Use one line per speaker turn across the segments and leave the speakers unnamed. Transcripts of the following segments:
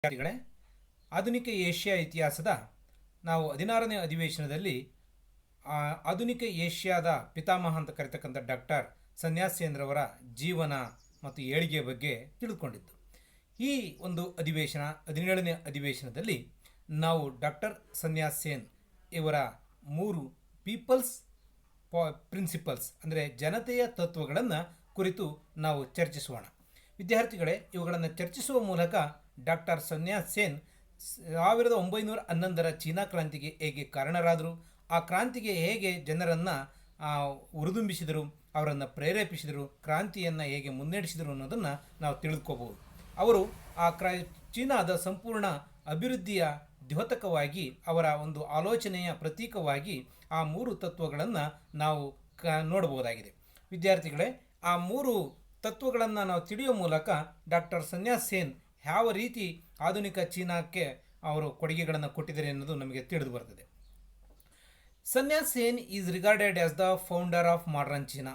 ವಿದ್ಯಾರ್ಥಿಗಳೇ, ಆಧುನಿಕ ಏಷ್ಯಾ ಇತಿಹಾಸದ ನಾವು 16ನೇ ಅಧಿವೇಶನದಲ್ಲಿ ಆಧುನಿಕ ಏಷ್ಯಾದ ಪಿತಾಮಹ ಅಂತ ಕರೆತಕ್ಕಂಥ ಡಾಕ್ಟರ್ ಸನ್ಯಾಸಿಯಂದ್ರವರ ಜೀವನ ಮತ್ತು ಏಳಿಗೆ ಬಗ್ಗೆ ತಿಳಿದುಕೊಂಡಿದ್ದು. ಈ ಒಂದು ಅಧಿವೇಶನ 17ನೇ ಅಧಿವೇಶನದಲ್ಲಿ ನಾವು ಡಾಕ್ಟರ್ ಸನ್ಯಾಸಿಯನ್ ಇವರ 3 ಪೀಪಲ್ಸ್ ಪ್ರಿನ್ಸಿಪಲ್ಸ್ ಅಂದರೆ ಜನತೆಯ ತತ್ವಗಳನ್ನು ಕುರಿತು ನಾವು ಚರ್ಚಿಸೋಣ. ವಿದ್ಯಾರ್ಥಿಗಳೇ, ಇವುಗಳನ್ನು ಚರ್ಚಿಸುವ ಮೂಲಕ ಡಾಕ್ಟರ್ ಸನ್ಯಾಸಿಯನ್ 1911ರ ಚೀನಾ ಕ್ರಾಂತಿಗೆ ಹೇಗೆ ಕಾರಣರಾದರು, ಆ ಕ್ರಾಂತಿಗೆ ಹೇಗೆ ಜನರನ್ನು ಹುರಿದುಂಬಿಸಿದರು, ಅವರನ್ನು ಪ್ರೇರೇಪಿಸಿದರು, ಕ್ರಾಂತಿಯನ್ನು ಹೇಗೆ ಮುನ್ನಡೆಸಿದರು ಅನ್ನೋದನ್ನು ನಾವು ತಿಳಿದುಕೋಬಹುದು. ಅವರು ಚೀನಾದ ಸಂಪೂರ್ಣ ಅಭಿವೃದ್ಧಿಯ ದ್ಯೋತಕವಾಗಿ, ಅವರ ಒಂದು ಆಲೋಚನೆಯ ಪ್ರತೀಕವಾಗಿ ಆ 3 ತತ್ವಗಳನ್ನು ನಾವು ನೋಡಬಹುದಾಗಿದೆ. ವಿದ್ಯಾರ್ಥಿಗಳೇ, ಆ 3 ತತ್ವಗಳನ್ನು ನಾವು ತಿಳಿಯುವ ಮೂಲಕ ಡಾಕ್ಟರ್ ಸನ್ಯಾಸಿಯನ್ ಯಾವ ರೀತಿ ಆಧುನಿಕ ಚೀನಾಕ್ಕೆ ಅವರು ಕೊಡುಗೆಗಳನ್ನು ಕೊಟ್ಟಿದ್ದಾರೆ ಅನ್ನೋದು ನಮಗೆ ತಿಳಿದು ಬರ್ತದೆ. Sun Yat sen is regarded as the founder of modern China.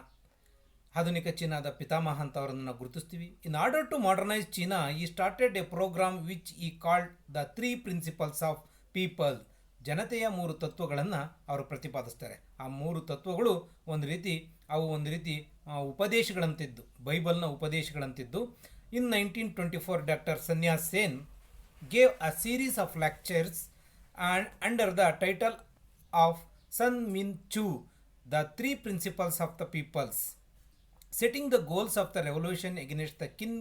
ಆಧುನಿಕ ಚೀನಾದ ಪಿತಾಮಹ ಅಂತ ಅವರನ್ನು ನಾವು ಗುರುತಿಸ್ತೀವಿ. In order to modernise China he started a programme which is called the 3 principles of people. ಜನತೆಯ 3 ತತ್ವಗಳನ್ನು ಅವರು ಪ್ರತಿಪಾದಿಸ್ತಾರೆ. ಆ 3 ತತ್ವಗಳು ಒಂದು ರೀತಿ ಉಪದೇಶಗಳಂತಿದ್ದು, ಬೈಬಲ್ನ ಉಪದೇಶಗಳಂತಿದ್ದು. In 1924, Dr. Sanyas-sen gave a series of lectures under the title of Sun Min Chu, the 3 principles of the peoples, setting the goals of the revolution against the Qing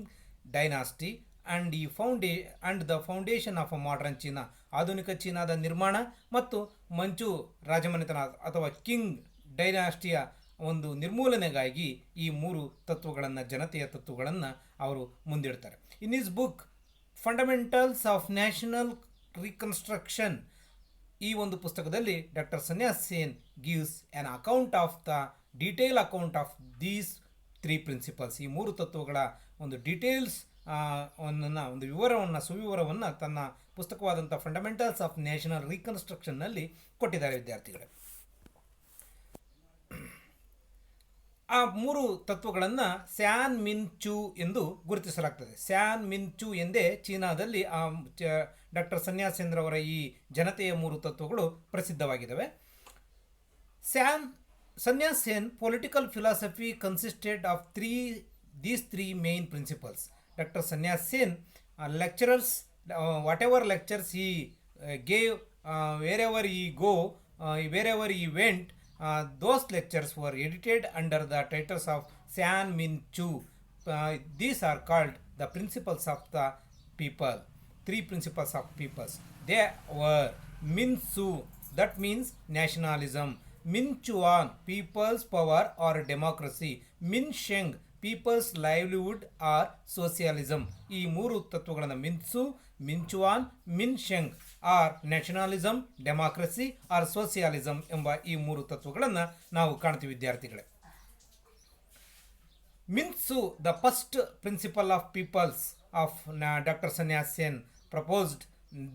dynasty and the foundation of a modern China. ಆಧುನಿಕ ಚೀನಾದ ನಿರ್ಮಾಣ ಮತ್ತು ಮಂಚು ರಾಜಮನೆತನ ಅಥವಾ king ಡೈನಾಸ್ಟಿಯ ಒಂದು ನಿರ್ಮೂಲನೆಗಾಗಿ ಈ 3 ತತ್ವಗಳನ್ನು, ಜನತೆಯ ತತ್ವಗಳನ್ನು ಅವರು ಮುಂದಿಡ್ತಾರೆ. In his book fundamentals of national reconstruction, ಈ ಒಂದು ಪುಸ್ತಕದಲ್ಲಿ doctor Sun Yat sen gives an account of the detail account of these 3 principles. ಈ 3 ತತ್ವಗಳ ಒಂದು ಡೀಟೇಲ್ಸ್ ಒಂದು ಸುವಿವರವನ್ನು ತನ್ನ ಪುಸ್ತಕವಾದಂಥ ಫಂಡಮೆಂಟಲ್ಸ್ ಆಫ್ ನ್ಯಾಷನಲ್ ರಿಕನ್ಸ್ಟ್ರಕ್ಷನ್ನಲ್ಲಿ ಕೊಟ್ಟಿದ್ದಾರೆ. ವಿದ್ಯಾರ್ಥಿಗಳೇ, ಆ 3 ತತ್ವಗಳನ್ನು ಸ್ಯಾನ್ ಮಿನ್ ಚೂ ಎಂದು ಗುರುತಿಸಲಾಗ್ತದೆ. ಸ್ಯಾನ್ ಮಿನ್ ಚೂ ಎಂದೇ ಚೀನಾದಲ್ಲಿ ಡಾಕ್ಟರ್ ಸನ್ಯಾಸಿಯಂದ್ರವರ ಈ ಜನತೆಯ 3 ತತ್ವಗಳು ಪ್ರಸಿದ್ಧವಾಗಿದ್ದಾವೆ. Sun Yat sen political philosophy consisted of these 3 main principles. Dr. Sanyas-sen lecturers, whatever lectures he gave, wherever he went, those lectures were edited under the titles of San Min Chu. These are called the principles of the people, 3 principles of peoples. They were Min Su, that means nationalism. Min Chuan, people's power or democracy. Min Sheng, people's livelihood or socialism. ಈ 3 ತತ್ವಗಳನ್ನು Minzu, Minquan, Minsheng or nationalism, democracy or socialism ಎಂಬ ಈ 3 ತತ್ವಗಳನ್ನು ನಾವು ಕಾಣ್ತೀವಿ. ವಿದ್ಯಾರ್ಥಿಗಳೇ, Minzu, the first principle of peoples of doctor Sun Yat sen proposed,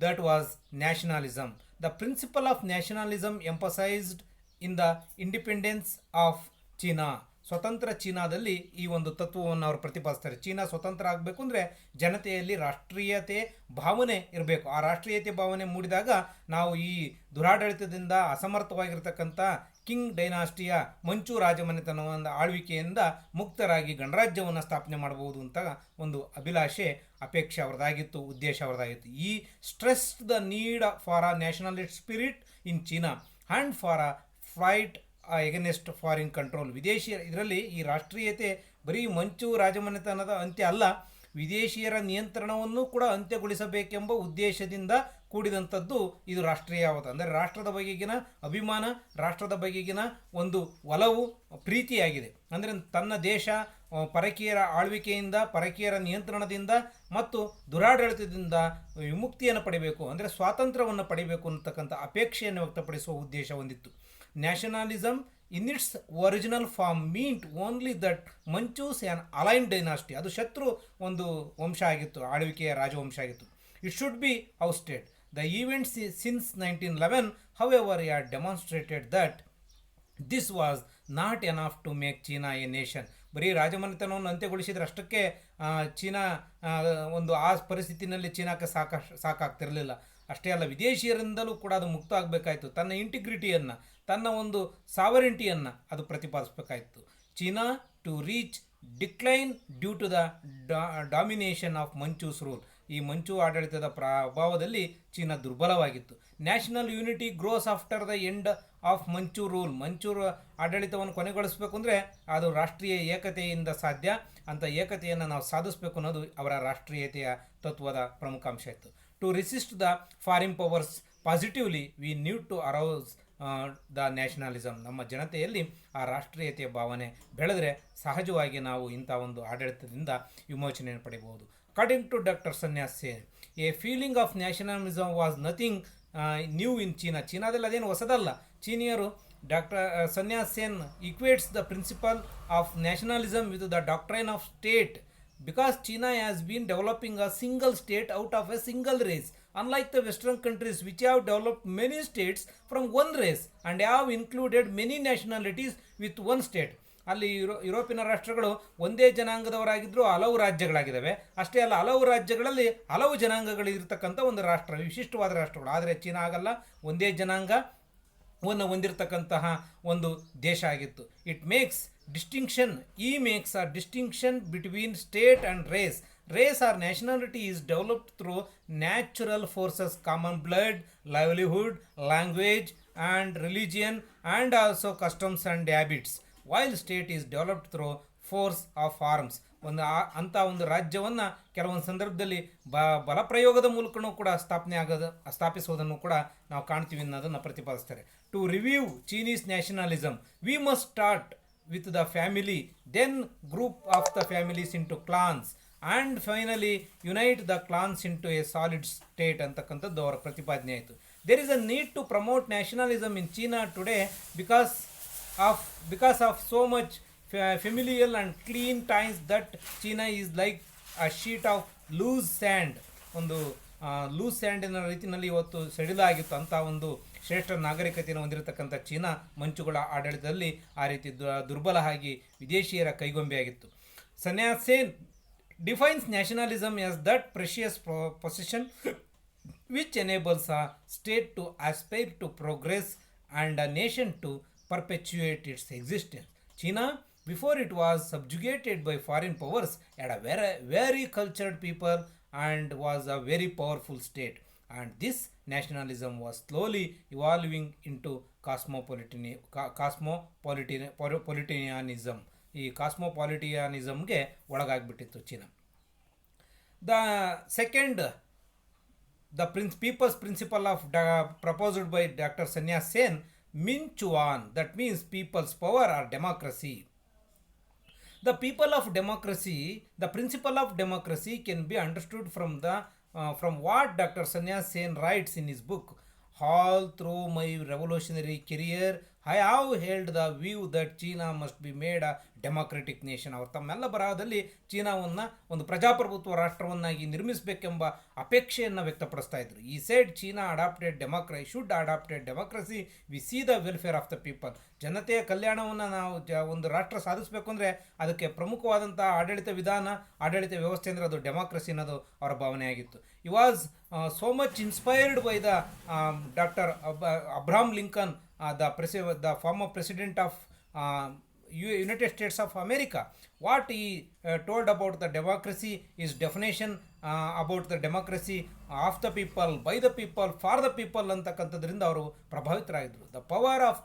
that was nationalism. The principle of nationalism emphasized in the independence of China. ಸ್ವತಂತ್ರ ಚೀನಾದಲ್ಲಿ ಈ ಒಂದು ತತ್ವವನ್ನು ಅವರು ಪ್ರತಿಪಾದಿಸ್ತಾರೆ. ಚೀನಾ ಸ್ವತಂತ್ರ ಆಗಬೇಕು ಅಂದರೆ ಜನತೆಯಲ್ಲಿ ರಾಷ್ಟ್ರೀಯತೆ ಭಾವನೆ ಇರಬೇಕು. ಆ ರಾಷ್ಟ್ರೀಯತೆ ಭಾವನೆ ಮೂಡಿದಾಗ ನಾವು ಈ ದುರಾಡಳಿತದಿಂದ ಅಸಮರ್ಥವಾಗಿರ್ತಕ್ಕಂಥ ಕಿಂಗ್ ಡೈನಾಸ್ಟಿಯ ಮಂಚು ರಾಜಮನೆತನದ ಆಳ್ವಿಕೆಯಿಂದ ಮುಕ್ತರಾಗಿ ಗಣರಾಜ್ಯವನ್ನು ಸ್ಥಾಪನೆ ಮಾಡಬಹುದು ಅಂತ ಒಂದು ಅಭಿಲಾಷೆ, ಅಪೇಕ್ಷೆ ಅವರದಾಗಿತ್ತು, ಉದ್ದೇಶ ಅವರದಾಗಿತ್ತು. ಈ stress the need for a nationalist spirit in China and for a fight against foreign control. ಇದರಲ್ಲಿ ಈ ರಾಷ್ಟ್ರೀಯತೆ ಬರೀ ಮಂಚು ರಾಜಮನೆತನದ ಅಂತ್ಯ ಅಲ್ಲ, ವಿದೇಶಿಯರ ನಿಯಂತ್ರಣವನ್ನು ಕೂಡ ಅಂತ್ಯಗೊಳಿಸಬೇಕೆಂಬ ಉದ್ದೇಶದಿಂದ ಕೂಡಿದಂಥದ್ದು ಇದು ರಾಷ್ಟ್ರೀಯವಾದ, ಅಂದರೆ ರಾಷ್ಟ್ರದ ಬಗೆಗಿನ ಅಭಿಮಾನ, ರಾಷ್ಟ್ರದ ಬಗೆಗಿನ ಒಂದು ಒಲವು, ಪ್ರೀತಿಯಾಗಿದೆ. ಅಂದರೆ ತನ್ನ ದೇಶ ಪರಕೀಯರ ಆಳ್ವಿಕೆಯಿಂದ, ಪರಕೀಯರ ನಿಯಂತ್ರಣದಿಂದ ಮತ್ತು ದುರಾಡಳಿತದಿಂದ ವಿಮುಕ್ತಿಯನ್ನು ಪಡಿಬೇಕು, ಅಂದರೆ ಸ್ವಾತಂತ್ರ್ಯವನ್ನು ಪಡಿಬೇಕು ಅನ್ನತಕ್ಕಂಥ ಅಪೇಕ್ಷೆಯನ್ನು ವ್ಯಕ್ತಪಡಿಸುವ ಉದ್ದೇಶ ಹೊಂದಿತ್ತು. Nationalism in its original form meant only that Manchus an aligned dynasty, ಅದು ಶತ್ರು ಒಂದು ವಂಶ ಆಗಿತ್ತು, ಆಳ್ವಿಕೆಯ ರಾಜವಂಶ ಆಗಿತ್ತು. It should be ousted. The events since 1911, however, had demonstrated that this was not enough to make China a nation. ಬರೀ ರಾಜಮನೆತನವನ್ನು ಅಂತ್ಯಗೊಳಿಸಿದ್ರೆ ಅಷ್ಟಕ್ಕೆ China ಒಂದು ಆ ಪರಿಸ್ಥಿತಿನಲ್ಲಿ ಚೀನಾಕ್ಕೆ ಸಾಕಾಗ್ತಿರಲಿಲ್ಲ. ಅಷ್ಟೇ ಅಲ್ಲ, ವಿದೇಶಿಯರಿಂದಲೂ ಕೂಡ ಅದು ಮುಕ್ತ ಆಗಬೇಕಾಯಿತು. ತನ್ನ ಇಂಟಿಗ್ರಿಟಿಯನ್ನು, ತನ್ನ ಒಂದು ಸಾವರಿಂಟಿಯನ್ನು ಅದು ಪ್ರತಿಪಾದಿಸಬೇಕಾಯಿತು. China to reach decline due to the domination of Manchus rule. ಈ ಮಂಚು ಆಡಳಿತದ ಪ್ರಭಾವದಲ್ಲಿ ಚೀನಾ ದುರ್ಬಲವಾಗಿತ್ತು. National unity grows after the end of Manchu rule. ಮಂಚೂರ್ ಆಡಳಿತವನ್ನು ಕೊನೆಗೊಳಿಸಬೇಕು ಅಂದರೆ ಅದು ರಾಷ್ಟ್ರೀಯ ಏಕತೆಯಿಂದ ಸಾಧ್ಯ. ಅಂಥ ಏಕತೆಯನ್ನು ನಾವು ಸಾಧಿಸಬೇಕು ಅನ್ನೋದು ಅವರ ರಾಷ್ಟ್ರೀಯತೆಯ ತತ್ವದ ಪ್ರಮುಖ ಅಂಶ ಇತ್ತು. To resist the foreign powers positively we need to arouse the nationalism. ನಮ್ಮ ಜನತೆಯಲ್ಲಿ ಆ ರಾಷ್ಟ್ರೀಯತೆಯ ಭಾವನೆ ಬೆಳೆದರೆ ಸಹಜವಾಗಿ ನಾವು ಇಂಥ ಒಂದು ಆಡಳಿತದಿಂದ ವಿಮೋಚನೆಯನ್ನು ಪಡೆಯಬಹುದು. According to doctor Sun Yat Sen, a feeling of nationalism was nothing new in China. ಚೀನಾದಲ್ಲಿ ಅದೇನು ಹೊಸದಲ್ಲ. ಚೀನಿಯರು doctor Sun Yat Sen equates the principle of nationalism with the doctrine of state because China has been developing a single state out of a single race, unlike the western countries which have developed many states from one race and have included many nationalities with one state. ಅಲ್ಲಿ ಯುರೋಪಿನ ರಾಷ್ಟ್ರಗಳು ಒಂದೇ ಜನಾಂಗದವರಾಗಿದ್ದರೂ ಹಲವು ರಾಜ್ಯಗಳಾಗಿದ್ದಾವೆ. ಅಷ್ಟೇ ಅಲ್ಲ, ಹಲವು ರಾಜ್ಯಗಳಲ್ಲಿ ಹಲವು ಜನಾಂಗಗಳು ಇರತಕ್ಕಂಥ ಒಂದು ರಾಷ್ಟ್ರ, ವಿಶಿಷ್ಟವಾದ ರಾಷ್ಟ್ರಗಳು. ಆದರೆ ಚೀನಾ ಆಗಲ್ಲ, ಒಂದೇ ಜನಾಂಗವನ್ನು ಹೊಂದಿರತಕ್ಕಂತಹ ಒಂದು ದೇಶ ಆಗಿತ್ತು. It makes distinction, he makes a distinction between state and race. Race or nationality is developed through natural forces, common blood, livelihood, language and religion, and also customs and habits, while state is developed through force of arms. ಅಂಥ ಒಂದು ರಾಜ್ಯವನ್ನು ಕೆಲವೊಂದು ಸಂದರ್ಭದಲ್ಲಿ ಬಲಪ್ರಯೋಗದ ಮೂಲಕನೂ ಕೂಡ ಸ್ಥಾಪಿಸುವುದನ್ನು ಕೂಡ ನಾವು ಕಾಣ್ತೀವಿ ಅನ್ನೋದನ್ನು ಪ್ರತಿಪಾದಿಸ್ತಾರೆ. To review Chinese nationalism, we must start with the family, then group of the families into clans, and finally unite the clans into a solid state ಅಂತಕ್ಕಂಥದ್ದು ಅವರ ಪ್ರತಿಪಾದನೆ ಆಯಿತು. There is a need to promote nationalism in China today because of so much familial and clean ties that China is like a sheet of loose sand. ಒಂದು loose ಸ್ಯಾಂಡಿನ ರೀತಿಯಲ್ಲಿ ಇವತ್ತು ಸಡಿಲಾಗಿತ್ತು. ಅಂಥ ಒಂದು ಶ್ರೇಷ್ಠ ನಾಗರಿಕತೆಯನ್ನು ಹೊಂದಿರತಕ್ಕಂಥ ಚೀನಾ ಮಂಚುಗಳ ಆಡಳಿತದಲ್ಲಿ ಆ ರೀತಿ ದುರ್ಬಲ ಆಗಿ ವಿದೇಶಿಯರ ಕೈಗೊಂಬೆಯಾಗಿತ್ತು. Sun Yat Sen defines nationalism as that precious position which enables a state to aspire to progress and a nation to perpetuate its existence. China before it was subjugated by foreign powers had a very cultured people and was a very powerful state, and this nationalism was slowly evolving into cosmopolitanism. ಈ ಕಾಸ್ಮೋಪಾಲಿಟಿಯಾನಿಸಮ್ಗೆ ಒಳಗಾಗ್ಬಿಟ್ಟಿತ್ತು China. The people's principle of proposed by Dr. Sanyas Sen, Minchuan, that means people's power or democracy. The people of democracy, the principle of democracy can be understood from what Dr. Sanyas Sen writes in his book. All through my revolutionary career, I have held the view that China must be made a democratic nation. ಅವರು ತಮ್ಮೆಲ್ಲ ಬರಹದಲ್ಲಿ ಚೀನಾವನ್ನು ಒಂದು ಪ್ರಜಾಪ್ರಭುತ್ವ ರಾಷ್ಟ್ರವನ್ನಾಗಿ ನಿರ್ಮಿಸಬೇಕೆಂಬ ಅಪೇಕ್ಷೆಯನ್ನು ವ್ಯಕ್ತಪಡಿಸ್ತಾ ಇದ್ರು. He said China should adopted democracy we see the welfare of the people. ಜನತೆಯ ಕಲ್ಯಾಣವನ್ನು ನಾವು ಒಂದು ರಾಷ್ಟ್ರ ಸಾಧಿಸಬೇಕು ಅಂದರೆ ಅದಕ್ಕೆ ಪ್ರಮುಖವಾದಂಥ ಆಡಳಿತ ವ್ಯವಸ್ಥೆ ಅಂದರೆ ಅದು ಡೆಮಾಕ್ರಸಿ ಅನ್ನೋದು ಅವರ ಭಾವನೆಯಾಗಿತ್ತು. ಈ was so much inspired by the doctor Abraham Lincoln, the former president of United States of America. What he told about the democracy, his definition about the democracy of the people, by the people, for the people ಅಂತಕ್ಕಂಥದ್ರಿಂದ ಅವರು ಪ್ರಭಾವಿತರಾಗಿದ್ದರು. The power of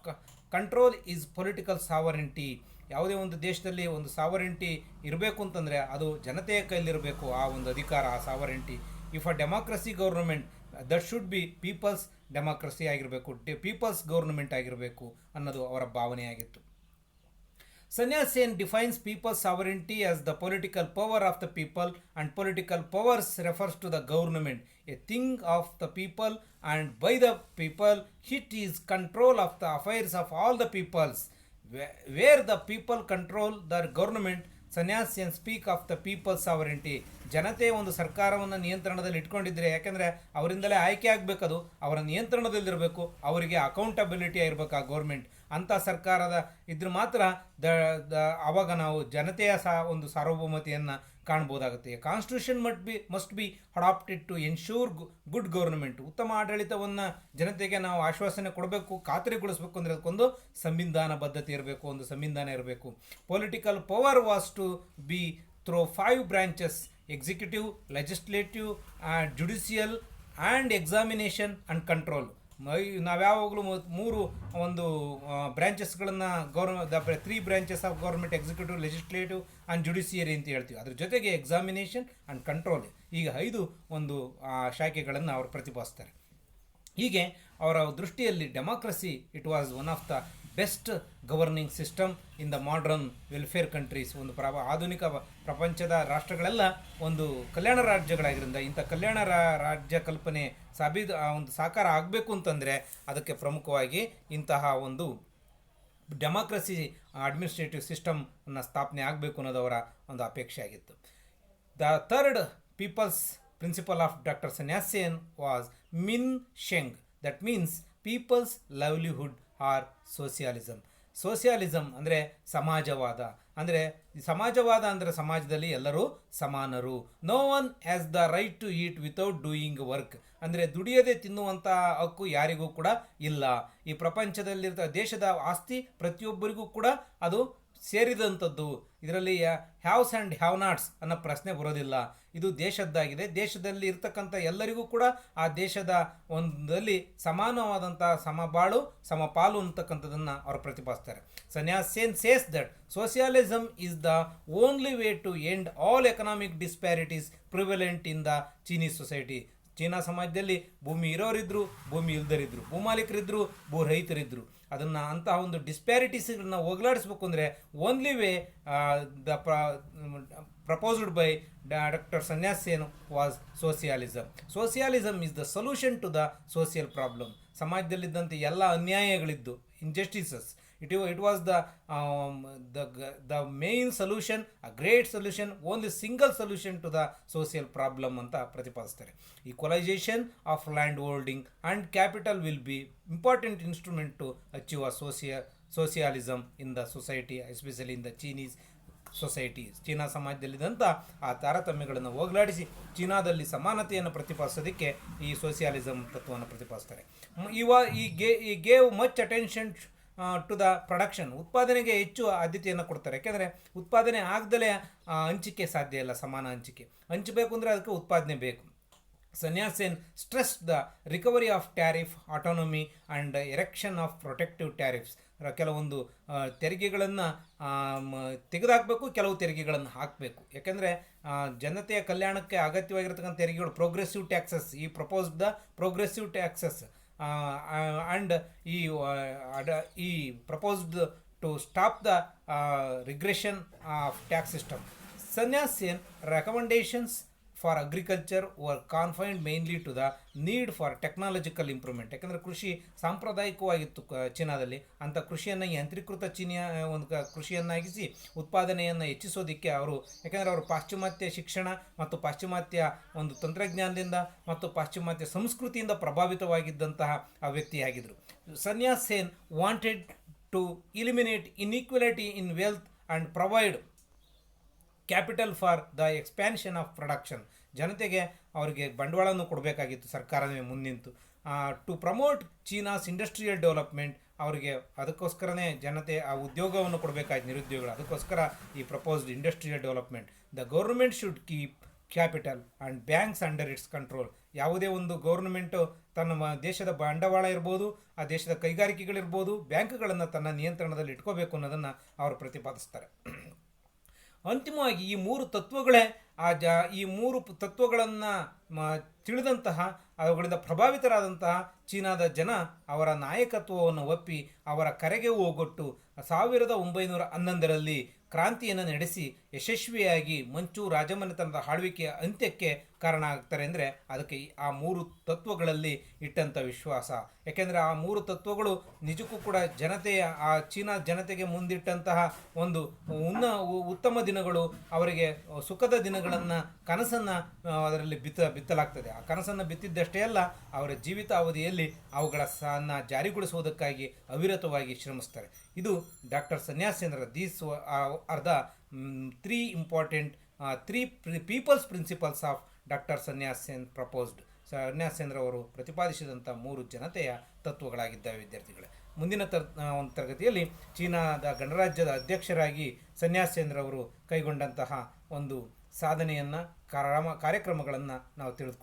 control is political sovereignty. ಯಾವುದೇ ಒಂದು ದೇಶದಲ್ಲಿ ಒಂದು ಸಾವರಿಂಟಿ ಇರಬೇಕು ಅಂತಂದರೆ ಅದು ಜನತೆಯ ಕೈಲಿರಬೇಕು. ಆ ಒಂದು ಅಧಿಕಾರ, ಆ sovereignty. If a democracy government that should be people's democracy ಆಗಿರಬೇಕು, ಪೀಪಲ್ಸ್ ಗೌರ್ನಮೆಂಟ್ ಆಗಿರಬೇಕು ಅನ್ನೋದು ಅವರ ಭಾವನೆಯಾಗಿತ್ತು. Sanyas Sen defines people's sovereignty as the political power of the people, and political powers refers to the government, a thing of the people and by the people. It is control of the affairs of all the peoples. Where the people control the government, Sanyas Sen speak of the people's sovereignty. ಜನತೆ ಒಂದು ಸರ್ಕಾರವನ್ನು ನಿಯಂತ್ರಣದಲ್ಲಿ ಇಟ್ಕೊಂಡಿದ್ರೆ, ಯಾಕೆಂದರೆ ಅವರಿಂದಲೇ ಆಯ್ಕೆ ಆಗಬೇಕದು, ಅವರ ನಿಯಂತ್ರಣದಲ್ಲಿರಬೇಕು, ಅವರಿಗೆ accountability ಇರಬೇಕು ಆ ಗೌರ್ಮೆಂಟ್. ಅಂಥ ಸರ್ಕಾರದ ಇದ್ರೆ ಮಾತ್ರ ಆವಾಗ ನಾವು ಜನತೆಯ ಒಂದು ಸಾರ್ವಭೌಮತೆಯನ್ನು ಕಾಣ್ಬೋದಾಗುತ್ತೆ. Constitution must be adapted to ensure good government. ಉತ್ತಮ ಆಡಳಿತವನ್ನು ಜನತೆಗೆ ನಾವು ಆಶ್ವಾಸನೆ ಕೊಡಬೇಕು, ಖಾತ್ರಿಗೊಳಿಸಬೇಕು ಅಂದರೆ ಅದಕ್ಕೊಂದು ಸಂವಿಧಾನ ಬದ್ಧತೆ ಇರಬೇಕು, ಒಂದು ಸಂವಿಧಾನ ಇರಬೇಕು. Political power was to be through 5 branches: executive, legislative, judicial and examination and control. ನಾವ್ಯಾವಾಗಲೂ 3 ಒಂದು ಬ್ರಾಂಚಸ್ಗಳನ್ನು the 3 branches of government: executive, legislative and judiciary ಅಂತ ಹೇಳ್ತೀವಿ. ಅದ್ರ ಜೊತೆಗೆ ಎಕ್ಸಾಮಿನೇಷನ್ ಆ್ಯಂಡ್ ಕಂಟ್ರೋಲ್, ಈಗ 5 ಒಂದು ಶಾಖೆಗಳನ್ನು ಅವರು ಪ್ರತಿಪಾದಿಸ್ತಾರೆ. ಹೀಗೆ ಅವರ ದೃಷ್ಟಿಯಲ್ಲಿ democracy it was one of the best governing system in the modern welfare countries. ಒಂದು ಆಧುನಿಕ ಪ್ರಪಂಚದ ರಾಷ್ಟ್ರಗಳೆಲ್ಲ ಒಂದು ಕಲ್ಯಾಣ ರಾಜ್ಯಗಳಾಗಿದ್ದರಿಂದ ಇಂಥ ಕಲ್ಯಾಣ ರಾಜ್ಯ ಕಲ್ಪನೆ ಒಂದು ಸಾಕಾರ ಆಗಬೇಕು ಅಂತಂದರೆ ಅದಕ್ಕೆ ಪ್ರಮುಖವಾಗಿ ಇಂತಹ ಒಂದು ಡೆಮಾಕ್ರಸಿ ಅಡ್ಮಿನಿಸ್ಟ್ರೇಟಿವ್ ಸಿಸ್ಟಮ್ನ ಸ್ಥಾಪನೆ ಆಗಬೇಕು ಅನ್ನೋದವರ ಒಂದು ಅಪೇಕ್ಷೆ ಆಗಿತ್ತು. The third people's principle of doctor Sun Yat sen was min sheng. That means people's livelihood are socialism. Socialism ಅಂದರೆ ಸಮಾಜವಾದ. ಅಂದರೆ ಸಮಾಜವಾದ ಅಂದರೆ ಸಮಾಜದಲ್ಲಿ ಎಲ್ಲರೂ ಸಮಾನರು. No one has the right to eat without doing work. ಅಂದರೆ ದುಡಿಯದೆ ತಿನ್ನುವಂಥ ಹಕ್ಕು ಯಾರಿಗೂ ಕೂಡ ಇಲ್ಲ. ಈ ಪ್ರಪಂಚದಲ್ಲಿರ್ತ ದೇಶದ ಆಸ್ತಿ ಪ್ರತಿಯೊಬ್ಬರಿಗೂ ಕೂಡ ಅದು ಸೇರಿದಂಥದ್ದು. ಇದರಲ್ಲಿ ಹ್ಯಾವ್ಸ್ ಆ್ಯಂಡ್ ಹ್ಯಾವ್ ನಾಟ್ಸ್ ಅನ್ನೋ ಪ್ರಶ್ನೆ ಬರೋದಿಲ್ಲ. ಇದು ದೇಶದ್ದಾಗಿದೆ. ದೇಶದಲ್ಲಿ ಇರ್ತಕ್ಕಂಥ ಎಲ್ಲರಿಗೂ ಕೂಡ ಆ ದೇಶದ ಒಂದಲ್ಲಿ ಸಮಾನವಾದಂಥ ಸಮಬಾಳು ಸಮಪಾಲು ಅಂತಕ್ಕಂಥದ್ದನ್ನು ಅವರು ಪ್ರತಿಪಾದಿಸ್ತಾರೆ. Sun Yat sen says that socialism is the only way to end all economic disparities prevalent in the Chinese society. China ಸಮಾಜದಲ್ಲಿ ಭೂಮಿ ಇರೋರಿದ್ರು, ಭೂಮಿ ಇಲ್ದರಿದ್ರು, ಭೂಮಾಲೀಕರಿದ್ದರು, ಭೂ ರೈತರಿದ್ದರು. ಅದನ್ನು ಅಂತಹ ಒಂದು ಡಿಸ್ಪ್ಯಾರಿಟೀಸ್ಗಳನ್ನ ಹೋಗಲಾಡಿಸ್ಬೇಕು ಅಂದರೆ only way the proposed by doctor Sun Yat sen was socialism. Socialism is the solution to the social problem. ಸಮಾಜದಲ್ಲಿದ್ದಂಥ ಎಲ್ಲ ಅನ್ಯಾಯಗಳಿದ್ದು, injustices, it was the main solution, a great solution, only single solution to the social problem anta ಪ್ರತಿಪಾದಿಸ್ತಾರೆ. Equalization of land holding and capital will be important instrument to achieve a socialism in the society, especially in the Chinese society. China ಸಮಾಜದಲ್ಲಿದ್ದಂಥ ಆ ತಾರತಮ್ಯಗಳನ್ನು ಹೋಗಲಾಡಿಸಿ ಚೀನಾದಲ್ಲಿ ಸಮಾನತೆಯನ್ನು ಪ್ರತಿಪಾದಿಸೋದಕ್ಕೆ ಈ ಸೋಷಿಯಾಲಿಸಮ್ ತತ್ವವನ್ನು ಪ್ರತಿಪಾದಿಸ್ತಾರೆ. He gave much attention to the production. ಉತ್ಪಾದನೆಗೆ ಹೆಚ್ಚು ಆದ್ಯತೆಯನ್ನು ಕೊಡ್ತಾರೆ. ಯಾಕೆಂದರೆ ಉತ್ಪಾದನೆ ಆಗದಲೇ ಹಂಚಿಕೆ ಸಾಧ್ಯ ಇಲ್ಲ. ಸಮಾನ ಹಂಚಬೇಕು ಅಂದರೆ ಅದಕ್ಕೆ ಉತ್ಪಾದನೆ ಬೇಕು. Sun Yat sen stress the recovery of tariff autonomy and erection of protective tariffs. ಕೆಲವೊಂದು ತೆರಿಗೆಗಳನ್ನು ತೆಗೆದುಹಾಕಬೇಕು, ಕೆಲವು ತೆರಿಗೆಗಳನ್ನು ಹಾಕಬೇಕು. ಯಾಕೆಂದರೆ ಜನತೆಯ ಕಲ್ಯಾಣಕ್ಕೆ ಅಗತ್ಯವಾಗಿರ್ತಕ್ಕಂಥ ತೆರಿಗೆಗಳು progressive taxes, he propose the progressive taxes and he proposed to stop the regression of tax system. Sun Yat sen recommendations for agriculture were confined mainly to the need for technological improvement. ಯಾಕಂದರೆ ಕೃಷಿ ಸಾಂಪ್ರದಾಯಿಕವಾಗಿತ್ತು ಚೀನಾದಲ್ಲಿ. ಅಂಥ ಕೃಷಿಯನ್ನು ಯಂತ್ರೀಕೃತ ಚೀನಿಯ ಒಂದು ಕೃಷಿಯನ್ನಾಗಿಸಿ ಉತ್ಪಾದನೆಯನ್ನು ಹೆಚ್ಚಿಸೋದಕ್ಕೆ ಅವರು, ಯಾಕೆಂದರೆ ಅವರು ಪಾಶ್ಚಿಮಾತ್ಯ ಶಿಕ್ಷಣ ಮತ್ತು ಪಾಶ್ಚಿಮಾತ್ಯ ಒಂದು ತಂತ್ರಜ್ಞಾನದಿಂದ ಮತ್ತು ಪಾಶ್ಚಿಮಾತ್ಯ ಸಂಸ್ಕೃತಿಯಿಂದ ಪ್ರಭಾವಿತವಾಗಿದ್ದಂತಹ ಆ ವ್ಯಕ್ತಿಯಾಗಿದ್ದರು. Sun Yat sen wanted to eliminate inequality in wealth and provide capital for the expansion of production. ಜನತೆಗೆ ಅವರಿಗೆ ಬಂಡವಾಳವನ್ನು ಕೊಡಬೇಕಾಗಿತ್ತು ಸರ್ಕಾರವೇ ಮುಂದಿಂತು. To promote China's industrial development, ಅವರಿಗೆ ಅದಕ್ಕೋಸ್ಕರನೇ ಜನತೆ ಆ ಉದ್ಯೋಗವನ್ನು ಕೊಡಬೇಕಾಯ್ತು, ನಿರುದ್ಯೋಗಗಳು. ಅದಕ್ಕೋಸ್ಕರ ಈ proposed industrial development. The government should keep capital and banks under its control. ಯಾವುದೇ ಒಂದು ಗೌರ್ಮೆಂಟು ತನ್ನ ದೇಶದ ಬಂಡವಾಳ ಇರ್ಬೋದು, ಆ ದೇಶದ ಕೈಗಾರಿಕೆಗಳಿರ್ಬೋದು, ಬ್ಯಾಂಕ್ಗಳನ್ನು ತನ್ನ ನಿಯಂತ್ರಣದಲ್ಲಿ ಇಟ್ಕೋಬೇಕು ಅನ್ನೋದನ್ನು ಅವರು ಪ್ರತಿಪಾದಿಸ್ತಾರೆ. ಅಂತಿಮವಾಗಿ ಈ ಮೂರು ತತ್ವಗಳೇ ಈ ಮೂರು ತತ್ವಗಳನ್ನು ತಿಳಿದಂತಹ, ಅವುಗಳಿಂದ ಪ್ರಭಾವಿತರಾದಂತಹ ಚೀನಾದ ಜನ ಅವರ ನಾಯಕತ್ವವನ್ನು ಒಪ್ಪಿ ಅವರ ಕರೆಗೆ ಹೋಗೊಟ್ಟು 1911ರಲ್ಲಿ ಕ್ರಾಂತಿಯನ್ನು ನಡೆಸಿ ಯಶಸ್ವಿಯಾಗಿ ಮಂಚು ರಾಜಮನೆತನದ ಆಳ್ವಿಕೆಯ ಅಂತ್ಯಕ್ಕೆ ಕಾರಣ ಆಗ್ತಾರೆ ಅಂದರೆ ಅದಕ್ಕೆ ಆ ಮೂರು ತತ್ವಗಳಲ್ಲಿ ಇಟ್ಟಂಥ ವಿಶ್ವಾಸ. ಯಾಕೆಂದರೆ ಆ ಮೂರು ತತ್ವಗಳು ನಿಜಕ್ಕೂ ಕೂಡ ಜನತೆಯ ಆ ಚೀನಾ ಜನತೆಗೆ ಮುಂದಿಟ್ಟಂತಹ ಒಂದು ಉತ್ತಮ ದಿನಗಳು, ಅವರಿಗೆ ಸುಖದ ದಿನಗಳನ್ನು ಕನಸನ್ನು ಅದರಲ್ಲಿ ಬಿತ್ತಲಾಗ್ತದೆ. ಆ ಕನಸನ್ನು ಬಿತ್ತಿದ್ದಷ್ಟೇ ಅಲ್ಲ, ಅವರ ಜೀವಿತ ಅವಧಿಯಲ್ಲಿ ಅವುಗಳ ಸನ್ನ ಜಾರಿಗೊಳಿಸುವುದಕ್ಕಾಗಿ ಅವಿರತವಾಗಿ ಶ್ರಮಿಸ್ತಾರೆ. ಇದು doctor Sun Yat sen. These are the three important people's principles of doctor Sun Yat sen proposed. Sun Yat sen ಅವರು ಪ್ರತಿಪಾದಿಸಿದಂಥ ಮೂರು ಜನತೆಯ ತತ್ವಗಳಾಗಿದ್ದಾವೆ. ವಿದ್ಯಾರ್ಥಿಗಳೇ, ಮುಂದಿನ ಒಂದು ತರಗತಿಯಲ್ಲಿ ಚೀನಾದ ಗಣರಾಜ್ಯದ ಅಧ್ಯಕ್ಷರಾಗಿ ಸನ್ಯಾಸೇಂದ್ರ ಅವರು ಕೈಗೊಂಡಂತಹ ಒಂದು ಸಾಧನೆಯನ್ನು ಕಾರ್ಯಕ್ರಮಗಳನ್ನು ನಾವು ತಿಳಿದುಕೊಳ್ಳೋಣ.